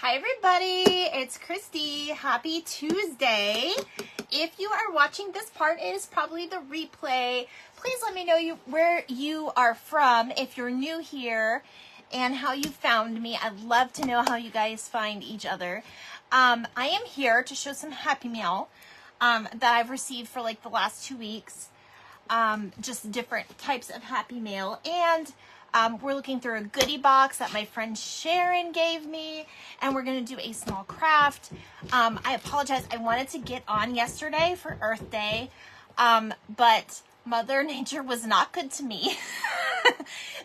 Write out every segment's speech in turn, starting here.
Hi everybody, it's Christy. Happy Tuesday. If you are watching this part, it is probably the replay. Please let me know where you are from if you're new here and how you found me. I'd love to know how you guys find each other. I am here to show some Happy Mail that I've received for like the last 2 weeks. Just different types of Happy Mail, and we're looking through a goodie box that my friend Sharon gave me, and we're going to do a small craft. I apologize. I wanted to get on yesterday for Earth Day, but Mother Nature was not good to me.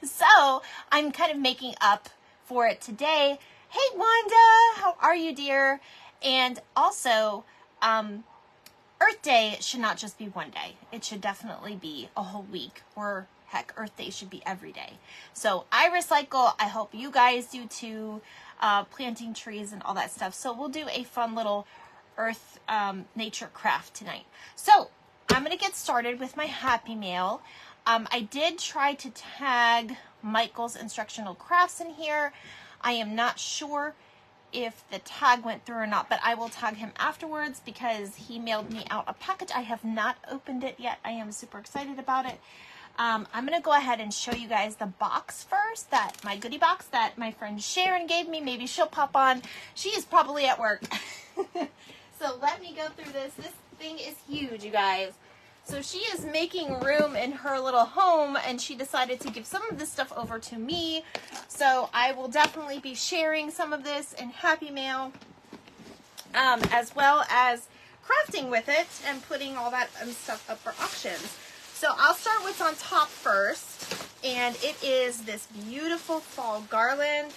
So I'm kind of making up for it today. Hey, Wanda, how are you, dear? And also, Earth Day should not just be one day. It should definitely be a whole week, or heck, Earth Day should be every day. So I recycle. I hope you guys do too, planting trees and all that stuff. So we'll do a fun little Earth nature craft tonight. So I'm going to get started with my Happy Mail. I did try to tag Michael's instructional crafts in here. I am not sure if the tag went through or not, but I will tag him afterwards because he mailed me out a package. I have not opened it yet. I am super excited about it. I'm going to go ahead and show you guys the box first, my goodie box that my friend Sharon gave me. Maybe she'll pop on. She is probably at work. So let me go through this. This thing is huge, you guys. So she is making room in her little home, and she decided to give some of this stuff over to me. So I will definitely be sharing some of this in Happy Mail, as well as crafting with it and putting all that stuff up for auctions. So I'll start with on top first, and it is this beautiful fall garland.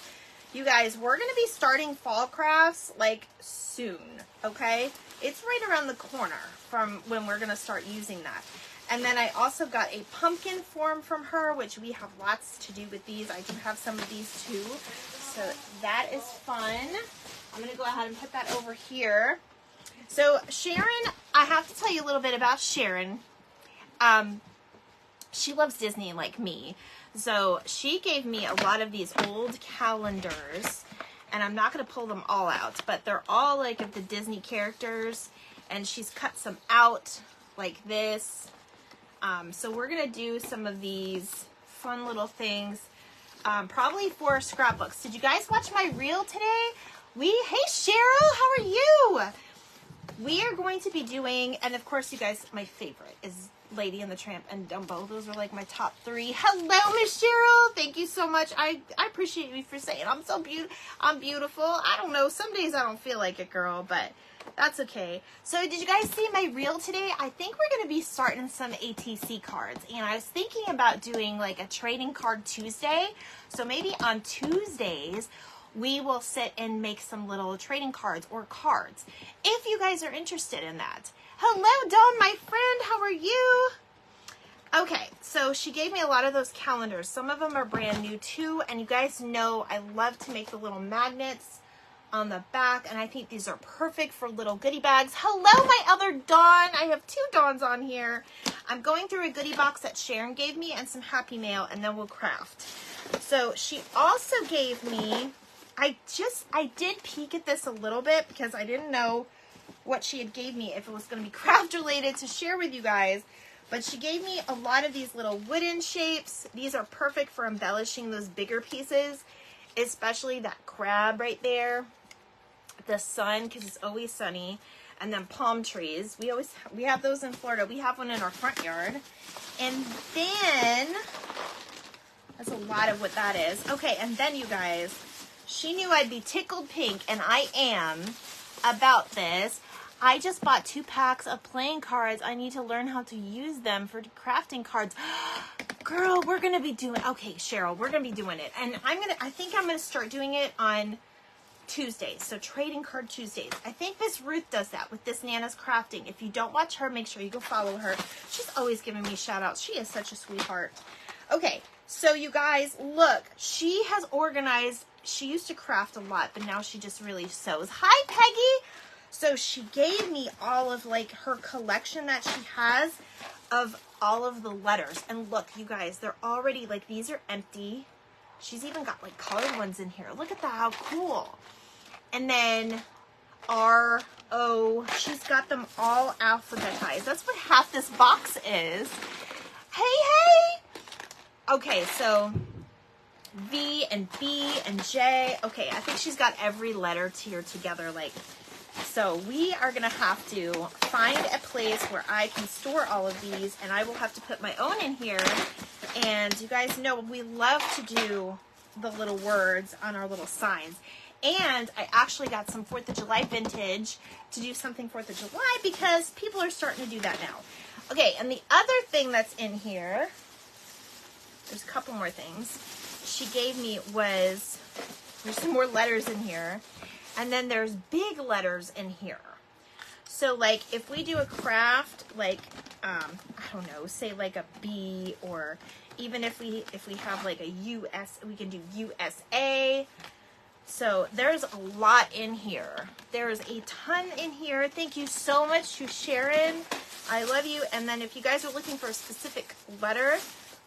You guys, we're going to be starting fall crafts like soon, okay? It's right around the corner from when we're going to start using that. And then I also got a pumpkin form from her, which we have lots to do with these. I do have some of these too. So that is fun. I'm going to go ahead and put that over here. So Sharon, I have to tell you a little bit about Sharon. She loves Disney like me. So she gave me a lot of these old calendars, and I'm not going to pull them all out, but they're all like of the Disney characters, and she's cut some out like this. So we're going to do some of these fun little things, probably for scrapbooks. Did you guys watch my reel today? Hey Cheryl, how are you? We are going to be doing, and of course you guys, my favorite is Lady and the Tramp and Dumbo. Those are like my top 3. Hello, Miss Cheryl. Thank you so much. I appreciate you for saying I'm beautiful. I don't know. Some days I don't feel like it, girl, but that's okay. So did you guys see my reel today? I think we're going to be starting some ATC cards, and I was thinking about doing like a trading card Tuesday. So maybe on Tuesdays we will sit and make some little trading cards or cards, if you guys are interested in that. Hello, Dawn, my friend. How are you? Okay, so she gave me a lot of those calendars. Some of them are brand new too, and you guys know I love to make the little magnets on the back, and I think these are perfect for little goodie bags. Hello, my other Dawn. I have 2 Dawns on here. I'm going through a goodie box that Sharon gave me and some Happy Mail, and then we'll craft. So she also gave me, I did peek at this a little bit because I didn't know what she had gave me, if it was going to be craft related to share with you guys. But she gave me a lot of these little wooden shapes. These are perfect for embellishing those bigger pieces, especially that crab right there, the sun, because it's always sunny, and then palm trees. We have those in Florida. We have one in our front yard. And then that's a lot of what that is. Okay, and then you guys, she knew I'd be tickled pink, and I am, about this. I just bought 2 packs of playing cards. I need to learn how to use them for crafting cards. Girl, we're going to be doing, okay, Cheryl, we're going to be doing it. And I think I'm going to start doing it on Tuesdays. So trading card Tuesdays. I think Miss Ruth does that with this Nana's Crafting. If you don't watch her, make sure you go follow her. She's always giving me shout outs. She is such a sweetheart. Okay, so you guys, look, she has organized. She used to craft a lot, but now she just really sews. Hi, Peggy. So she gave me all of like her collection that she has of all of the letters. And look, you guys, they're already like, these are empty. She's even got like colored ones in here. Look at that, how cool. and then R-O. She's got them all alphabetized. That's what half this box is. Hey! Okay, so V and B and J. Okay, I think she's got every letter tier together, like, so we are gonna have to find a place where I can store all of these, and I will have to put my own in here. And you guys know we love to do the little words on our little signs. And I actually got some 4th of July vintage to do something 4th of July because people are starting to do that now. Okay, and the other thing that's in here, there's a couple more things she gave me, was there's some more letters in here, and then there's big letters in here. So like if we do a craft, like I don't know, say like a B, or even if we have like a US, we can do USA. So there's a lot in here. There's a ton in here. Thank you so much to Sharon. I love you. And then if you guys are looking for a specific letter,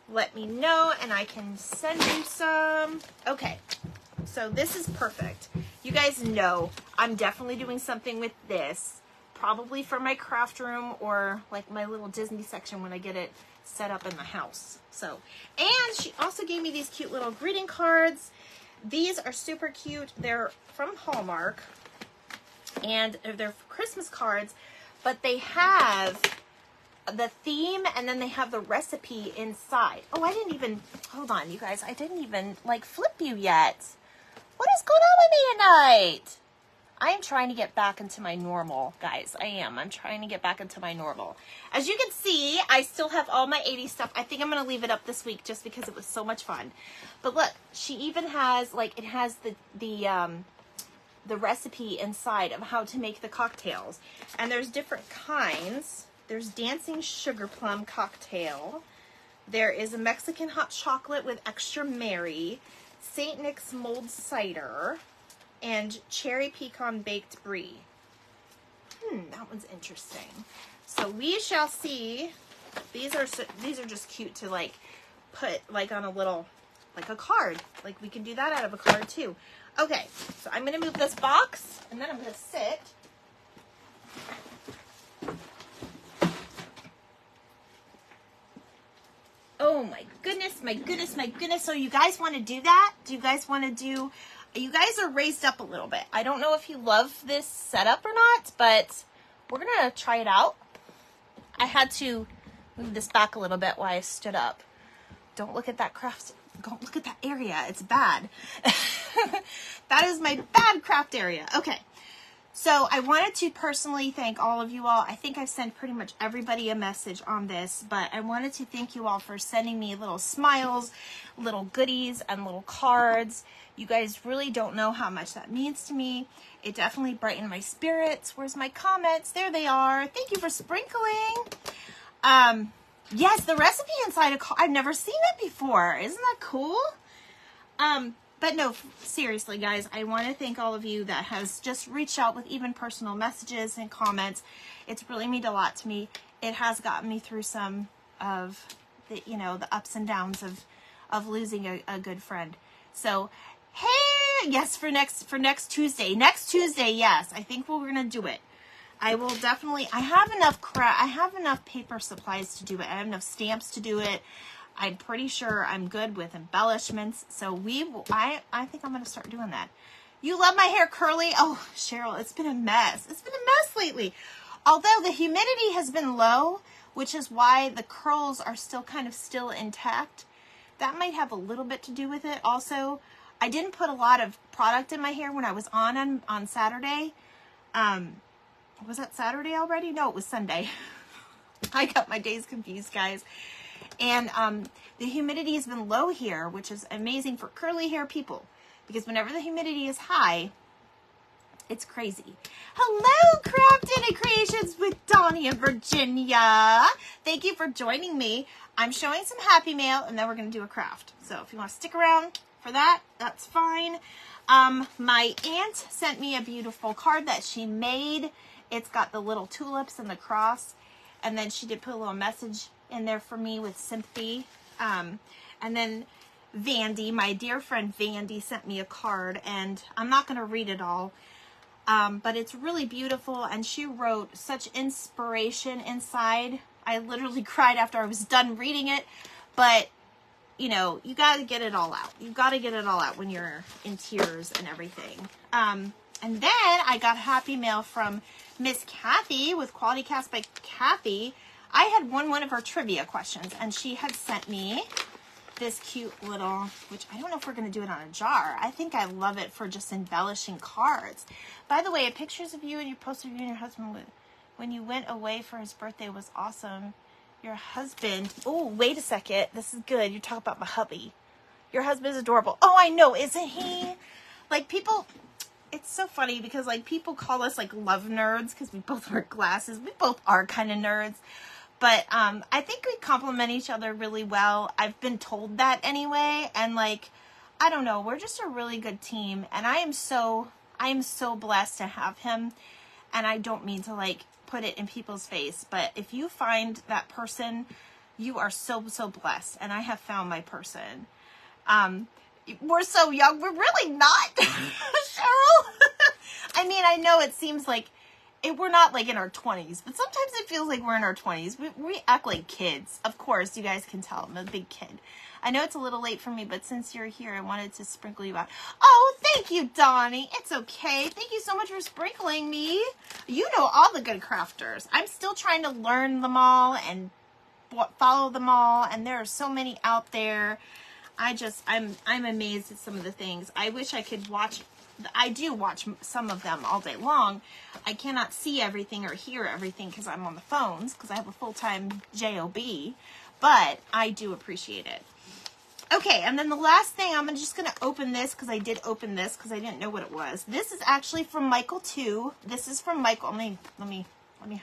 let me know and I can send you some. Okay, so this is perfect. You guys know I'm definitely doing something with this, probably for my craft room or like my little Disney section when I get it set up in the house. So, and she also gave me these cute little greeting cards. These are super cute. They're from Hallmark and they're Christmas cards, but they have the theme and then they have the recipe inside. Oh, I didn't even, hold on you guys, I didn't even like flip you yet. What is going on with me tonight? I am trying to get back into my normal, guys. I am. I'm trying to get back into my normal. As you can see, I still have all my 80s stuff. I think I'm going to leave it up this week just because it was so much fun. But look, she even has, like, it has the recipe inside of how to make the cocktails. And there's different kinds. There's Dancing Sugar Plum Cocktail. There is a Mexican hot chocolate with extra Mary, St. Nick's mulled cider, and cherry pecan baked brie. That one's interesting. So we shall see. These are just cute to like put like on a little, like a card. Like we can do that out of a card too. Okay, so I'm gonna move this box and then I'm gonna sit. Oh my goodness, my goodness, my goodness. So you guys want to do that? Do you guys want to do, you guys are raised up a little bit. I don't know if you love this setup or not, but we're going to try it out. I had to move this back a little bit while I stood up. Don't look at that craft. Don't look at that area. It's bad. That is my bad craft area. Okay. So I wanted to personally thank all of you all. I think I've sent pretty much everybody a message on this, but I wanted to thank you all for sending me little smiles, little goodies, and little cards. You guys really don't know how much that means to me. It definitely brightened my spirits. Where's my comments? There they are. Thank you for sprinkling. Yes, the recipe inside a card. I've never seen it before. Isn't that cool? But no, seriously, guys, I want to thank all of you that has just reached out with even personal messages and comments. It's really meant a lot to me. It has gotten me through some of the, you know, the ups and downs of losing a good friend. So, hey, yes, for next Tuesday. Next Tuesday, yes, I think we're going to do it. I will definitely, I have enough paper supplies to do it. I have enough stamps to do it. I'm pretty sure I'm good with embellishments. So I think I'm going to start doing that. You love my hair curly? Oh, Cheryl, it's been a mess. It's been a mess lately. Although the humidity has been low, which is why the curls are still kind of intact. That might have a little bit to do with it. Also, I didn't put a lot of product in my hair when I was on Saturday. Was that Saturday already? No, it was Sunday. I got my days confused, guys. And the humidity has been low here, which is amazing for curly hair people. Because whenever the humidity is high, it's crazy. Hello, Crafted and Creations with Donnie and Virginia. Thank you for joining me. I'm showing some Happy Mail, and then we're going to do a craft. So if you want to stick around for that, that's fine. My aunt sent me a beautiful card that she made. It's got the little tulips and the cross. And then she did put a little message in there for me with sympathy. And then Vandy, my dear friend Vandy, sent me a card, and I'm not going to read it all, but it's really beautiful, and she wrote such inspiration inside. I literally cried after I was done reading it, but you know, you got to get it all out. You got to get it all out when you're in tears and everything. And then I got happy mail from Miss Kathy with Quality Cast by Kathy. I had won one of her trivia questions, and she had sent me this cute little, which I don't know if we're going to do it on a jar. I think I love it for just embellishing cards. By the way, pictures of you and your poster of you and your husband when you went away for his birthday was awesome. Your husband, oh, wait a second. This is good. You're talking about my hubby. Your husband is adorable. Oh, I know, isn't he? Like, people, it's so funny because, like, people call us, like, love nerds because we both wear glasses. We both are kind of nerds. But I think we complement each other really well. I've been told that anyway. And, like, I don't know. We're just a really good team. And I am so blessed to have him. And I don't mean to, like, put it in people's face, but if you find that person, you are so blessed, and I have found my person. We're so young. We're really not, Cheryl. I mean, I know it seems like we're not like in our 20s, but sometimes it feels like we're in our 20s. We act like kids. Of course, you guys can tell I'm a big kid. I know it's a little late for me, but since you're here, I wanted to sprinkle you out. Oh, thank you, Donnie. It's okay. Thank you so much for sprinkling me. You know all the good crafters. I'm still trying to learn them all and follow them all, and there are so many out there. I'm amazed at some of the things. I wish I could watch. I do watch some of them all day long. I cannot see everything or hear everything because I'm on the phones because I have a full-time job, but I do appreciate it. Okay, and then the last thing, I'm just going to open this because I did open this because I didn't know what it was. This is actually from Michael too. This is from Michael. Let me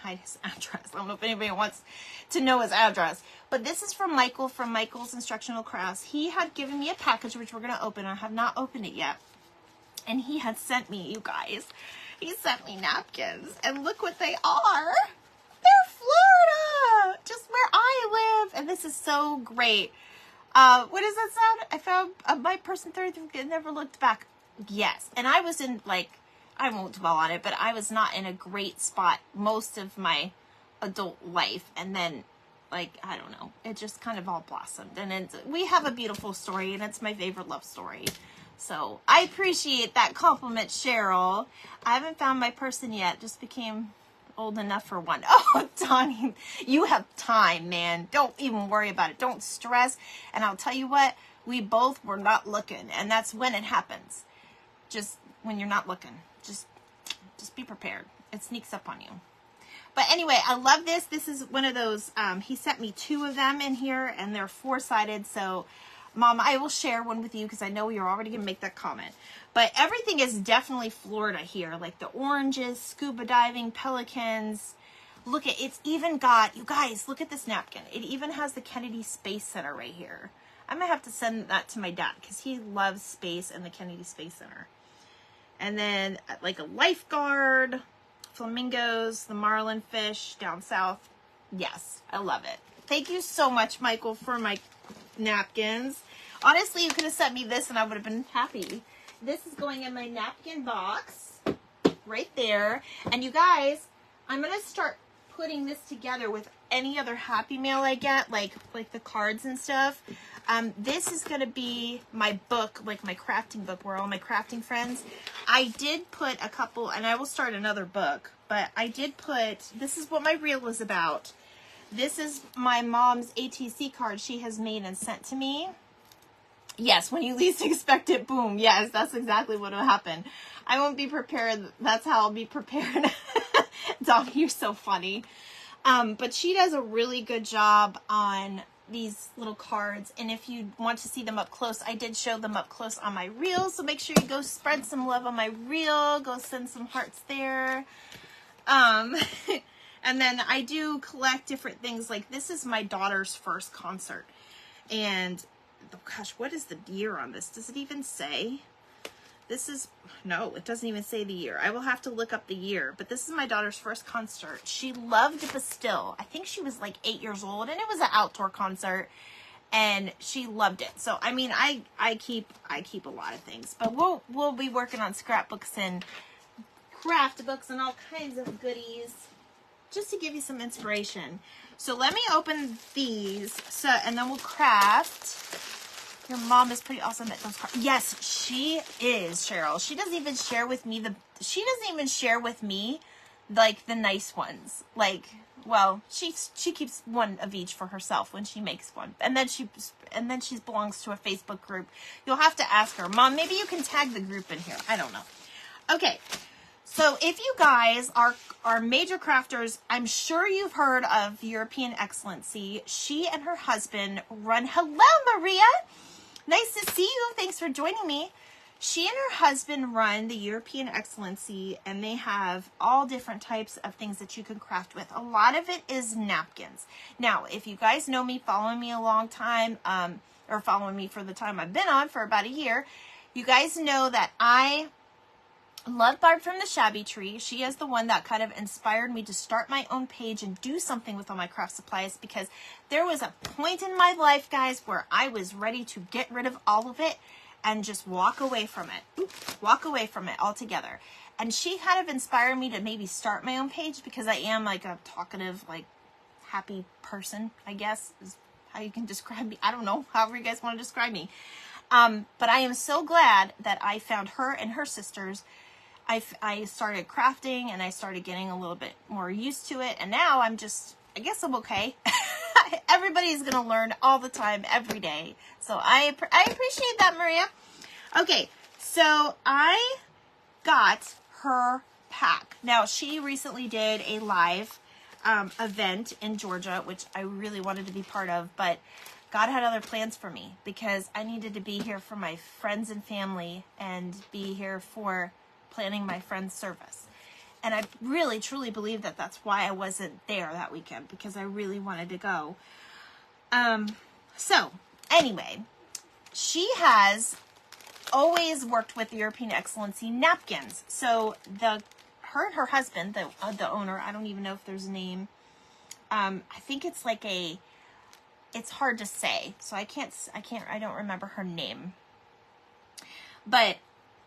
hide his address. I don't know if anybody wants to know his address. But this is from Michael, from Michael's Instructional Crafts. He had given me a package, which we're going to open. I have not opened it yet. And he had sent me, you guys, he sent me napkins. And look what they are. They're Florida, just where I live. And this is so great. What does that sound? I found my person 33 never looked back. Yes. And I was in, like, I won't dwell on it, but I was not in a great spot most of my adult life. And then, like, I don't know, it just kind of all blossomed. And we have a beautiful story, and it's my favorite love story. So I appreciate that compliment, Cheryl. I haven't found my person yet. Just became old enough for one. Oh, Donnie, you have time, man. Don't even worry about it. Don't stress. And I'll tell you what, we both were not looking. And that's when it happens. Just when you're not looking. Just be prepared. It sneaks up on you. But anyway, I love this. This is one of those, he sent me 2 of them in here, and they're 4-sided. So, Mom, I will share one with you because I know you're already going to make that comment. But everything is definitely Florida here. Like the oranges, scuba diving, pelicans. Look at, it's even got, you guys, look at this napkin. It even has the Kennedy Space Center right here. I'm going to have to send that to my dad because he loves space and the Kennedy Space Center. And then like a lifeguard, flamingos, the marlin fish down south. Yes, I love it. Thank you so much, Michael, for my napkins. Honestly, you could have sent me this and I would have been happy. This is going in my napkin box right there. And you guys, I'm going to start putting this together with any other Happy Mail I get, like the cards and stuff. This is going to be my book, like my crafting book, where all my crafting friends. I did put a couple, and I will start another book, but I did put, this is what my reel is about. This is my mom's ATC card she has made and sent to me. Yes, when you least expect it, boom. Yes, that's exactly what will happen. I won't be prepared. That's how I'll be prepared. Dom, you're so funny. But she does a really good job on these little cards. And if you want to see them up close, I did show them up close on my reel. So make sure you go spread some love on my reel. Go send some hearts there. And then I do collect different things. Like this is my daughter's first concert. And oh gosh, what is the year on this? Does it even say? This is, no, it doesn't even say the year. I will have to look up the year. But this is my daughter's first concert. She loved Bastille. I think she was like 8 years old. And it was an outdoor concert. and she loved it. So, I mean, I keep a lot of things, but we'll be working on scrapbooks and craft books and all kinds of goodies just to give you some inspiration. So let me open these, so, and then we'll craft. Your mom is pretty awesome at those cards. Yes, she is, Cheryl. She doesn't even share with me like the nice ones. Like, well, she keeps one of each for herself when she makes one, and then she belongs to a Facebook group. You'll have to ask her, Mom. Maybe you can tag the group in here. I don't know. Okay. So if you guys are major crafters, I'm sure you've heard of European Excellency. She and her husband run, hello Maria, nice to see you, thanks for joining me. She and her husband run the European Excellency, and they have all different types of things that you can craft with. A lot of it is napkins. Now, if you guys know me, following me a long time, or following me for the time I've been on, for about a year, you guys know that I love Barb from the Shabby Tree. She is the one that kind of inspired me to start my own page and do something with all my craft supplies, because there was a point in my life, guys, where I was ready to get rid of all of it and just walk away from it. Walk away from it altogether. And she kind of inspired me to maybe start my own page, because I am like a talkative, like happy person, I guess is how you can describe me. I don't know, however you guys want to describe me. But I am so glad that I found her and her sisters. I started crafting, and I started getting a little bit more used to it, and now I guess I'm okay. Everybody's going to learn all the time, every day. So I appreciate that, Maria. Okay, so I got her pack. Now, she recently did a live event in Georgia, which I really wanted to be part of, but God had other plans for me, because I needed to be here for my friends and family and be here for planning my friend's service. And I really, truly believe that that's why I wasn't there that weekend, because I really wanted to go. So, anyway, she has always worked with European Excellency napkins. So, her and her husband, the owner, I don't even know if there's a name. I think it's like it's hard to say. So, I don't remember her name. But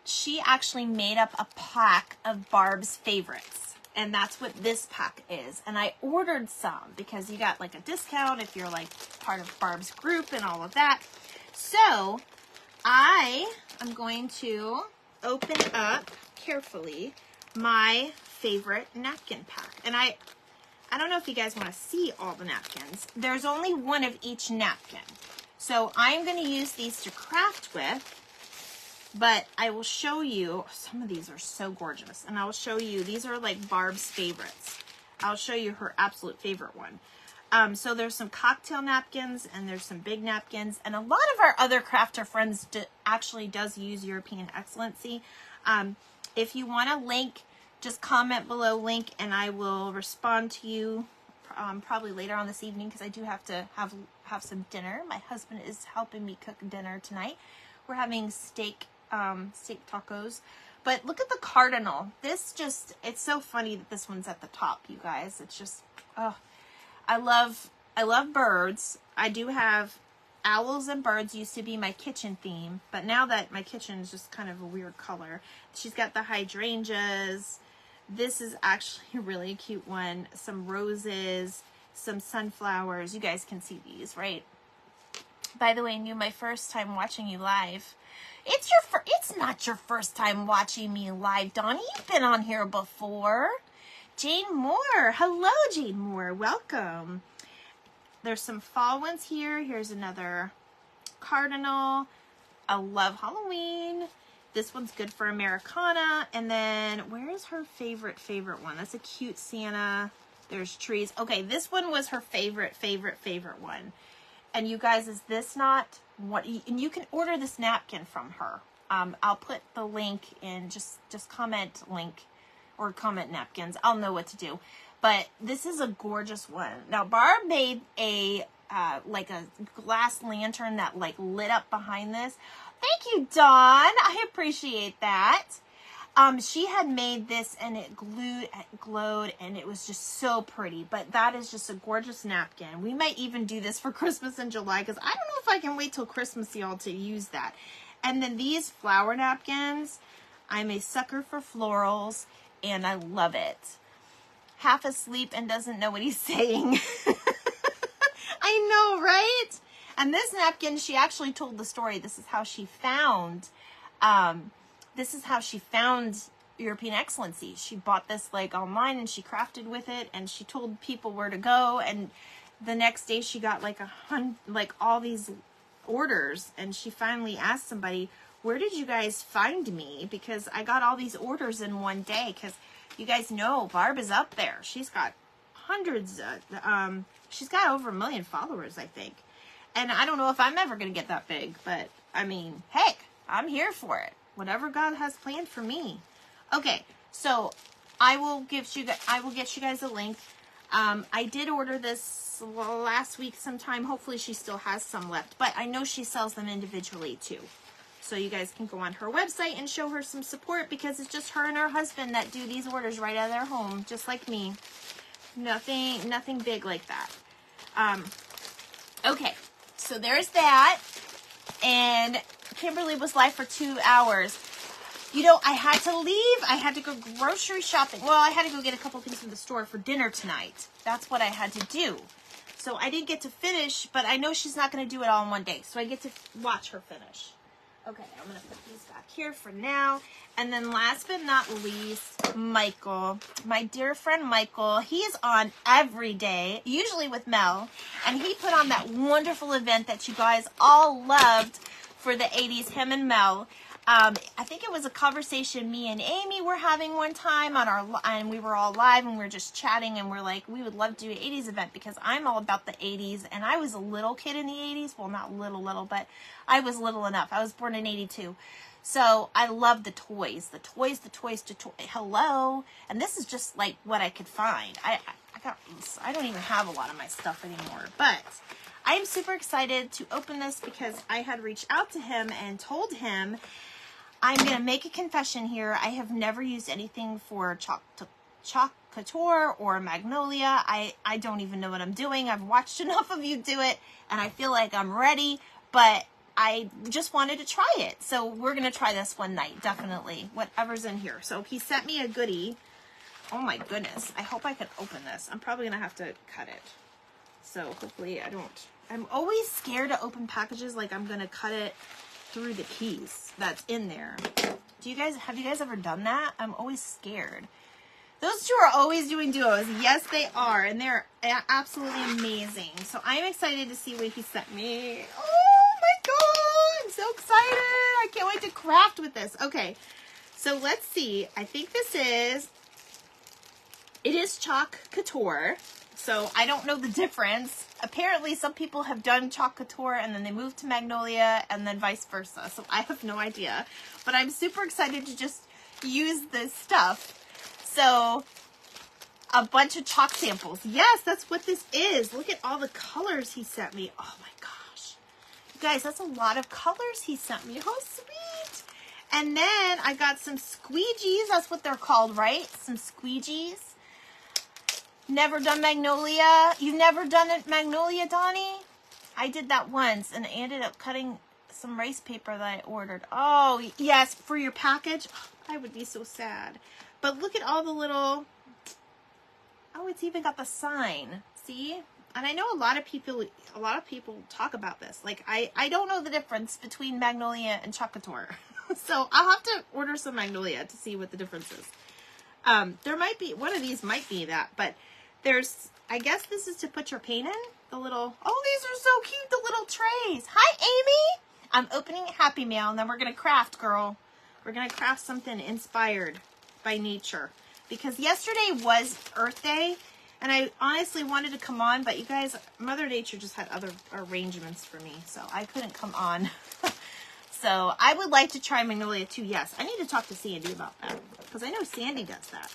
she actually made up a pack of Barb's favorites, and that's what this pack is. And I ordered some because you got like a discount if you're like part of Barb's group and all of that. So I am going to open up carefully my favorite napkin pack. And I don't know if you guys want to see all the napkins. There's only one of each napkin. So I'm going to use these to craft with. But I will show you, some of these are so gorgeous, and I'll show you, these are like Barb's favorites. I'll show you her absolute favorite one. So there's some cocktail napkins, and there's some big napkins, and a lot of our other crafter friends actually does use European Excellency. If you want a link, just comment below link, and I will respond to you probably later on this evening, because I do have to have some dinner. My husband is helping me cook dinner tonight. We're having steak tacos. But look at the cardinal. It's so funny that this one's at the top, you guys. It's just, oh, I love birds. I do have owls and birds, used to be my kitchen theme, but now that my kitchen is just kind of a weird color. She's got the hydrangeas. This is actually a really cute one. Some roses, some sunflowers. You guys can see these, right? By the way, my first time watching you live. It's not your first time watching me live, Donnie. You've been on here before. Jane Moore. Hello, Jane Moore. Welcome. There's some fall ones here. Here's another cardinal. I love Halloween. This one's good for Americana. And then, where is her favorite one? That's a cute Santa. There's trees. Okay, this one was her favorite one. And you guys, is this not what? And you can order this napkin from her. I'll put the link in. Just comment link or comment napkins. I'll know what to do. But this is a gorgeous one. Now Barb made a like a glass lantern that like lit up behind this. Thank you, Dawn. I appreciate that. She had made this and it glowed and it was just so pretty. But that is just a gorgeous napkin. We might even do this for Christmas in July because I don't know if I can wait till Christmas, y'all, to use that. And then these flower napkins, I'm a sucker for florals and I love it. Half asleep and doesn't know what he's saying. I know, right? And this napkin, she actually told the story. This is how she found European Excellency. She bought this like online and she crafted with it and she told people where to go, and the next day she got like all these orders, and she finally asked somebody, where did you guys find me? Because I got all these orders in one day, because you guys know Barb is up there. She's got hundreds, she's got over 1 million followers, I think. And I don't know if I'm ever going to get that big, but I mean, heck, I'm here for it. Whatever God has planned for me. Okay, so I will get you guys a link. I did order this last week sometime. Hopefully she still has some left, but I know she sells them individually too. So you guys can go on her website and show her some support, because it's just her and her husband that do these orders right out of their home, just like me. Nothing big like that. Okay, so there's that. And Kimberly was live for 2 hours. You know, I had to leave. I had to go grocery shopping. Well, I had to go get a couple things from the store for dinner tonight. That's what I had to do. So I didn't get to finish, but I know she's not going to do it all in one day. So I get to watch her finish. Okay, I'm going to put these back here for now. And then last but not least, Michael. My dear friend Michael. He's on every day, usually with Mel. And he put on that wonderful event that you guys all loved for the 80s, him and Mel. I think it was a conversation me and Amy were having one time and we were all live and we were just chatting, and we're like, we would love to do an 80s event because I'm all about the 80s, and I was a little kid in the 80s. Well, not little, but I was little enough. I was born in 82. So I love the toys. Hello. And this is just like what I could find. I don't even have a lot of my stuff anymore, but I'm super excited to open this because I had reached out to him and told him, I'm going to make a confession here. I have never used anything for Chalk Couture or Magnolia. I don't even know what I'm doing. I've watched enough of you do it, and I feel like I'm ready, but I just wanted to try it. So we're going to try this one night, definitely, whatever's in here. So he sent me a goodie. Oh my goodness. I hope I can open this. I'm probably going to have to cut it. So hopefully I don't. I'm always scared to open packages like I'm going to cut it through the piece that's in there. Have you guys ever done that? I'm always scared. Those two are always doing duos. Yes, they are. And they're absolutely amazing. So I'm excited to see what he sent me. Oh my God. I'm so excited. I can't wait to craft with this. Okay. So let's see. I think it is Chalk Couture. So I don't know the difference. Apparently some people have done Chalk Couture and then they moved to Magnolia and then vice versa. So I have no idea. But I'm super excited to just use this stuff. So a bunch of chalk samples. Yes, that's what this is. Look at all the colors he sent me. Oh my gosh. You guys, that's a lot of colors he sent me. How sweet. And then I got some squeegees. That's what they're called, right? Some squeegees. Never done Magnolia. You've never done it, Magnolia, Donnie? I did that once, and I ended up cutting some rice paper that I ordered. Oh, yes, for your package. Oh, I would be so sad. But look at all the little... Oh, it's even got the sign. See? And I know a lot of people talk about this. Like, I don't know the difference between Magnolia and Chalk Couture. So I'll have to order some Magnolia to see what the difference is. There might be, one of these might be that, but there's, I guess this is to put your paint in. The little, oh, these are so cute, the little trays. Hi, Amy. I'm opening Happy Mail, and then we're going to craft, girl. We're going to craft something inspired by nature. Because yesterday was Earth Day, and I honestly wanted to come on, but you guys, Mother Nature just had other arrangements for me, so I couldn't come on. So I would like to try Magnolia too. Yes, I need to talk to Sandy about that, because I know Sandy does that.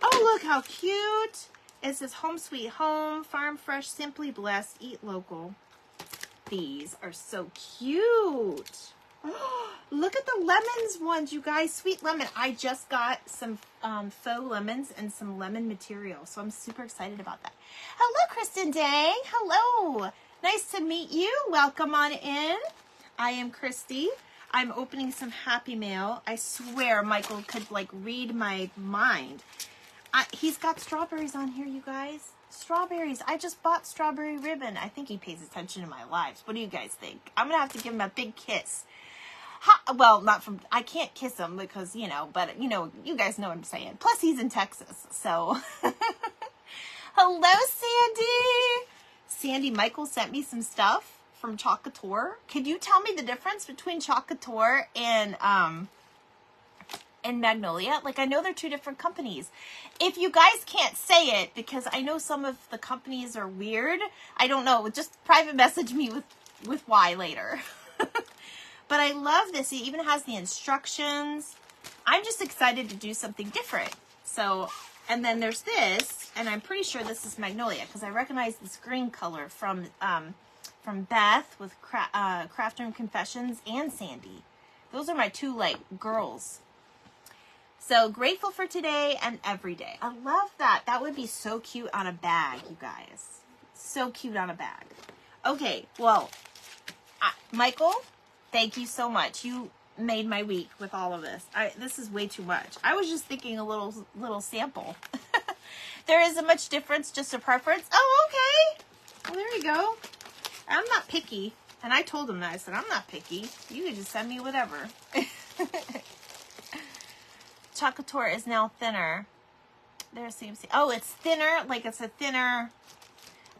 Oh, look how cute. It says Home Sweet Home, Farm Fresh, Simply Blessed, Eat Local. These are so cute. Look at the lemons ones, you guys. Sweet lemon. I just got some faux lemons and some lemon material, so I'm super excited about that. Hello, Kristen Dang. Hello. Nice to meet you. Welcome on in. I am Christy. I'm opening some Happy Mail. I swear Michael could like read my mind. He's got strawberries on here, you guys. Strawberries. I just bought strawberry ribbon. I think he pays attention to my lives. What do you guys think? I'm going to have to give him a big kiss. Well, not from, I can't kiss him because, you know, but, you know, you guys know what I'm saying. Plus, he's in Texas, so. Hello, Sandy. Sandy, Michael sent me some stuff from Chocateur. Could you tell me the difference between Chocateur and Magnolia? Like, I know they're two different companies. If you guys can't say it, because I know some of the companies are weird, I don't know, just private message me with why later. But I love this. It even has the instructions. I'm just excited to do something different. So, and then there's this, and I'm pretty sure this is Magnolia because I recognize this green color from Beth with Craft Room Confessions and Sandy. Those are my two, like, girls. So, grateful for today and every day. I love that. That would be so cute on a bag, you guys. So cute on a bag. Okay, well, Michael, thank you so much. You made my week with all of this. This is way too much. I was just thinking a little sample. There isn't much difference, just a preference. Oh, okay. Well, there you go. I'm not picky. And I told him that. I said, I'm not picky. You can just send me whatever. Chocateur is now thinner. There seems to... Oh, it's thinner. Like it's a thinner...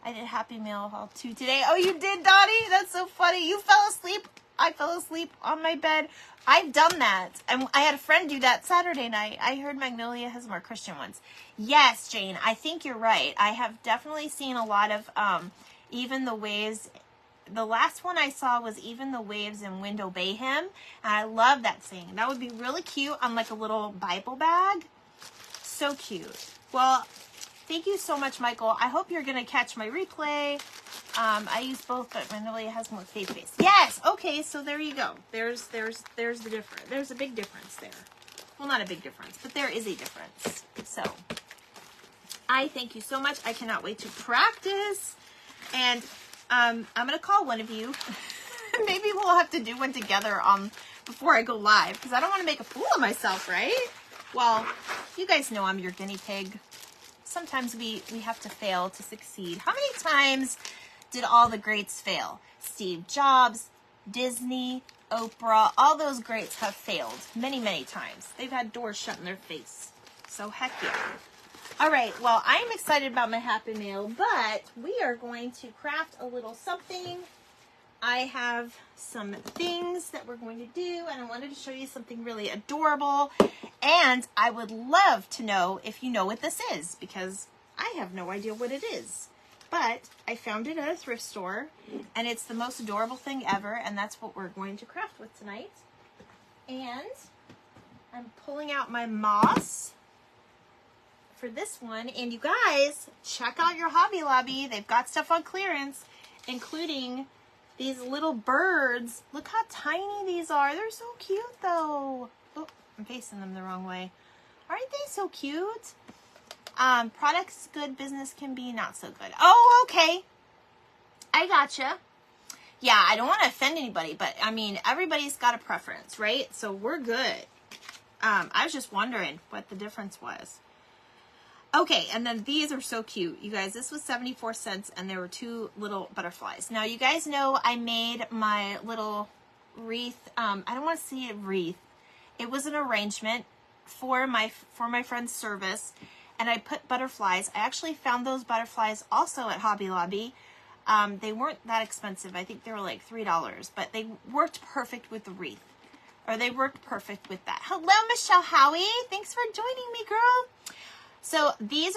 I did Happy Meal haul too today. Oh, you did, Dottie? That's so funny. You fell asleep. I fell asleep on my bed. I've done that. And I had a friend do that Saturday night. I heard Magnolia has more Christian ones. Yes, Jane, I think you're right. I have definitely seen a lot of Even the Waves. The last one I saw was Even the Waves in Wind Obey Him. And I love that saying. That would be really cute on like a little Bible bag. So cute. Well, thank you so much, Michael. I hope you're going to catch my replay. I use both, but Magnolia has more faith-based. Yes! Okay, so there you go. There's the difference. There's a big difference there. Well, not a big difference, but there is a difference. So, I thank you so much. I cannot wait to practice. And I'm going to call one of you. Maybe we'll have to do one together before I go live, because I don't want to make a fool of myself, right? Well, you guys know I'm your guinea pig. Sometimes we have to fail to succeed. How many times did all the greats fail? Steve Jobs, Disney, Oprah, all those greats have failed many, many times. They've had doors shut in their face. So heck yeah. All right, well, I'm excited about my Happy Meal, but we are going to craft a little something. I have some things that we're going to do, and I wanted to show you something really adorable. And I would love to know if you know what this is, because I have no idea what it is. But I found it at a thrift store, and it's the most adorable thing ever, and that's what we're going to craft with tonight. And I'm pulling out my moss for this one. And you guys, check out your Hobby Lobby. They've got stuff on clearance, including these little birds. Look how tiny these are. They're so cute, though. Oh, I'm facing them the wrong way. Aren't they so cute? Products good, business can be not so good. Oh, okay. I gotcha. Yeah, I don't want to offend anybody, but I mean, everybody's got a preference, right? So we're good. I was just wondering what the difference was. Okay, and then these are so cute. You guys, this was 74 cents, and there were two little butterflies. Now, you guys know I made my little wreath. I don't want to say a wreath. It was an arrangement for my friend's service, and I put butterflies. I actually found those butterflies also at Hobby Lobby. They weren't that expensive. I think they were like $3, but they worked perfect with the wreath. Or they worked perfect with that. Hello, Michelle Howie. Thanks for joining me, girl. So these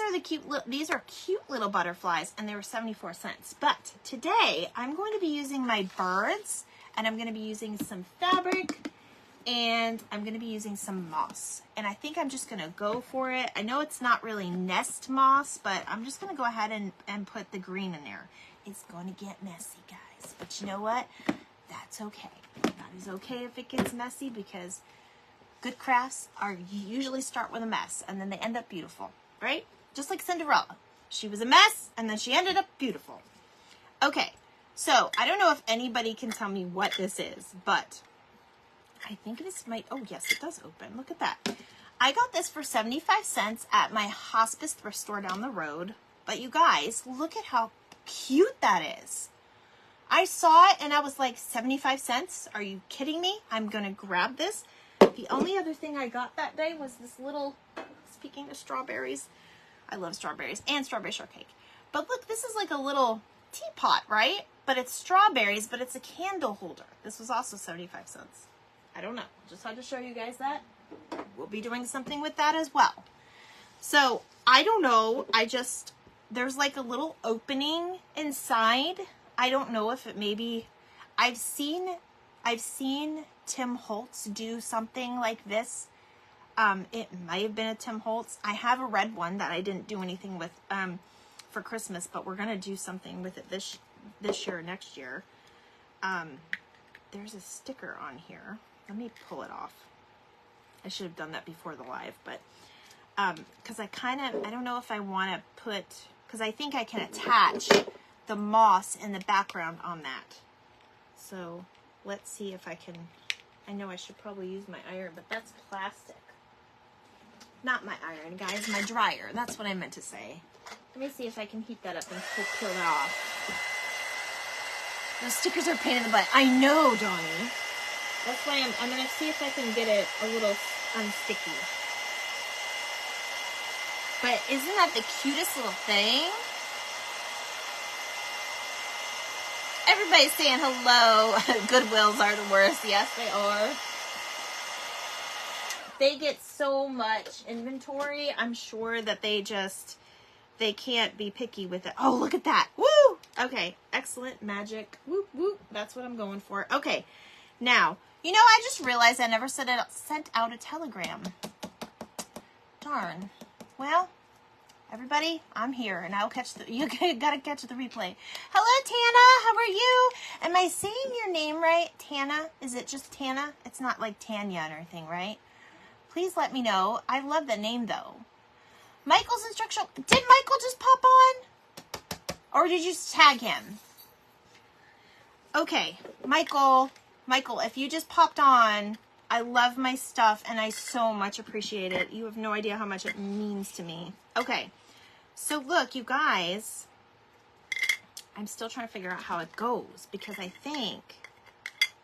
are cute little butterflies, and they were 74 cents. But today I'm going to be using my birds, and I'm going to be using some fabric, and I'm going to be using some moss. And I think I'm just going to go for it. I know it's not really nest moss, but I'm just going to go ahead and put the green in there. It's going to get messy, guys. But you know what? that's okay. That is okay if it gets messy, because good crafts usually start with a mess and then they end up beautiful, right? Just like Cinderella. She was a mess and then she ended up beautiful. Okay, so I don't know if anybody can tell me what this is, but I think this might, oh yes, it does open. Look at that. I got this for 75 cents at my hospice thrift store down the road. But you guys, look at how cute that is. I saw it and I was like, 75 cents? Are you kidding me? I'm going to grab this. The only other thing I got that day was this little, speaking of strawberries, I love strawberries and strawberry shortcake. But look, this is like a little teapot, right? But it's strawberries, but it's a candle holder. This was also 75 cents. I don't know. Just had to show you guys that. We'll be doing something with that as well. So, I don't know. There's like a little opening inside. I don't know if it maybe, I've seen Tim Holtz do something like this. It might have been a Tim Holtz. I have a red one that I didn't do anything with for Christmas, but we're gonna do something with it this year or next year. There's a sticker on here. Let me pull it off. I should have done that before the live, but because I don't know if I want to put, because I think I can attach the moss in the background on that. So let's see if I can. I know I should probably use my iron, but that's plastic. Not my iron, guys, my dryer. That's what I meant to say. Let me see if I can heat that up and peel that off. Those stickers are a pain in the butt. I know, Donnie. That's why I'm going to see if I can get it a little unsticky. But isn't that the cutest little thing? Everybody's saying hello. Goodwills are the worst. Yes, they are. They get so much inventory. I'm sure that they can't be picky with it. Oh, look at that. Woo! Okay, excellent magic. Whoop, whoop. That's what I'm going for. Okay, now, I just realized I never sent out a telegram. Darn. Well, everybody, I'm here, and I'll you gotta catch the replay. Hello, Tana. How are you? Am I saying your name right? Tana? Is it just Tana? It's not like Tanya or anything, right? Please let me know. I love the name, though. Michael's instruction. Did Michael just pop on? Or did you just tag him? Okay, Michael, if you just popped on, I love my stuff, and I so much appreciate it. You have no idea how much it means to me. Okay, so look, you guys, I'm still trying to figure out how it goes, because I think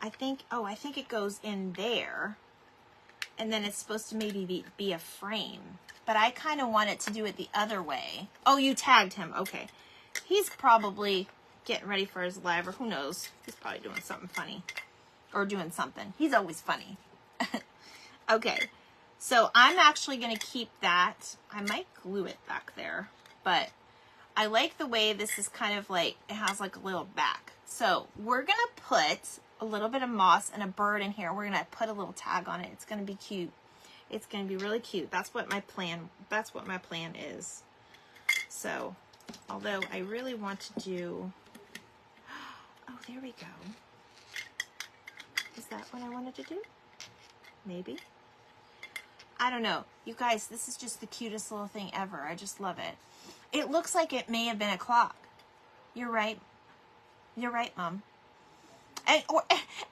it goes in there, and then it's supposed to maybe be a frame. But I kind of want it to do it the other way. Oh, you tagged him. Okay. He's probably getting ready for his live, or who knows. He's probably doing something funny. Or doing something. He's always funny. Okay. So I'm actually going to keep that. I might glue it back there. But I like the way this is kind of like, it has like a little back. So we're going to put a little bit of moss and a bird in here. We're going to put a little tag on it. It's going to be cute. It's going to be really cute. That's what my plan is. So, although I really want to do, oh, there we go. Is that what I wanted to do? Maybe. I don't know. You guys, this is just the cutest little thing ever. I just love it. It looks like it may have been a clock. You're right. You're right, Mom. And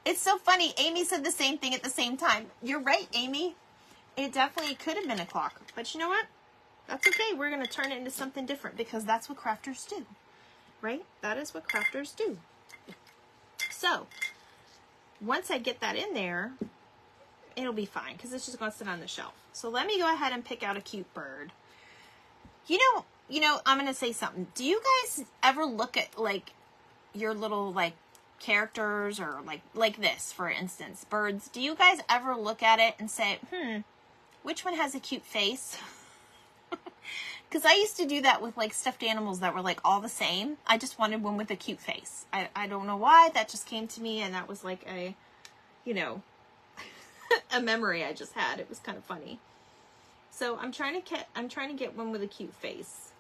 it's so funny. Amy said the same thing at the same time. You're right, Amy. It definitely could have been a clock. But you know what? That's okay. We're going to turn it into something different, because that's what crafters do. Right? That is what crafters do. So, once I get that in there, it'll be fine, because it's just going to sit on the shelf. So let me go ahead and pick out a cute bird. You know, I'm going to say something. Do you guys ever look at, like, your little, like, characters, or like this, for instance, birds? Do you guys ever look at it and say, which one has a cute face? Because I used to do that with like stuffed animals that were like all the same. I just wanted one with a cute face. I don't know why. That just came to me, and that was like a memory I just had. It was kind of funny. So I'm trying to get one with a cute face.